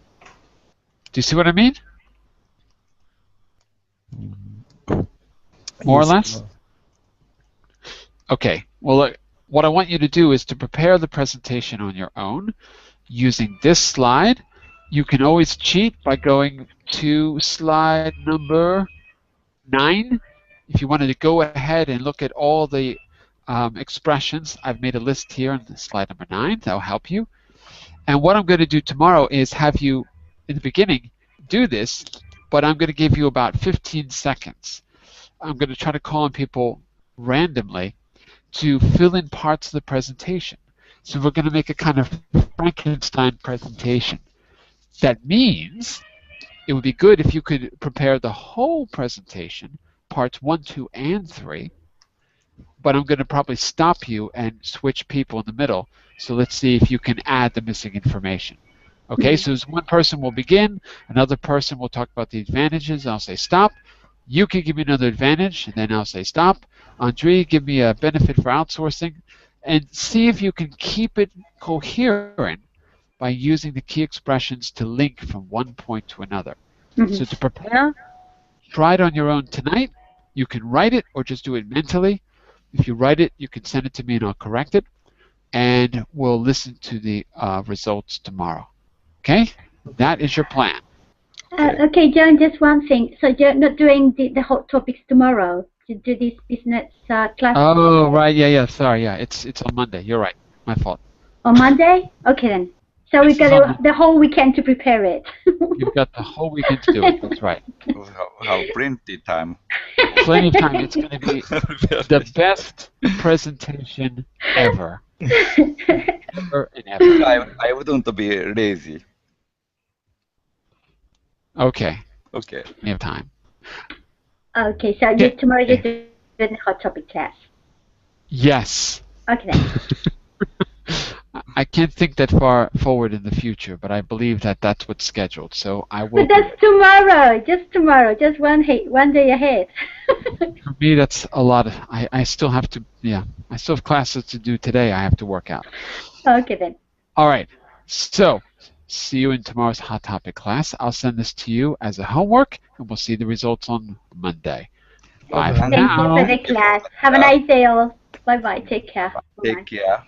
Do you see what I mean? More or Yes. less? Okay, well, look, what I want you to do is to prepare the presentation on your own using this slide. You can always cheat by going to slide number 9. If you wanted to go ahead and look at all the expressions, I've made a list here on slide number 9. That'll help you. And what I'm going to do tomorrow is have you, in the beginning, do this but I'm going to give you about 15 seconds. I'm going to try to call on people randomly to fill in parts of the presentation. So we're going to make a kind of Frankenstein presentation. That means it would be good if you could prepare the whole presentation, parts 1, 2, and 3, but I'm going to probably stop you and switch people in the middle. So let's see if you can add the missing information. Okay, so as one person will begin, another person will talk about the advantages, I'll say stop. You can give me another advantage, and then I'll say stop. Andre, give me a benefit for outsourcing, and see if you can keep it coherent by using the key expressions to link from one point to another. So to prepare, try it on your own tonight. You can write it or just do it mentally. If you write it, you can send it to me and I'll correct it. And we'll listen to the results tomorrow. Okay? That is your plan. Okay, John, just one thing. So you're not doing the hot topics tomorrow to do this business class? Oh, right. Yeah. Sorry. Yeah, it's on Monday. You're right. My fault. On Monday? Okay, then. So we've got the whole weekend to prepare it. You've got the whole weekend to do it. That's right. We have plenty time. Plenty of time. It's going to be the best presentation ever. Ever and ever. I wouldn't be lazy. Okay. Okay. We have time. Okay, so tomorrow you're doing the hot topic class. Yes. Okay, then. I can't think that far forward in the future, but I believe that that's what's scheduled. So I will. But that's tomorrow. Just one day ahead. For me, that's a lot. I still have to. Yeah, I still have classes to do today. I have to work out. Okay then. All right. So see you in tomorrow's hot topic class. I'll send this to you as a homework, and we'll see the results on Monday. Bye for now. Thank you for the class. Have a nice day all. Bye bye. Take care. Take care.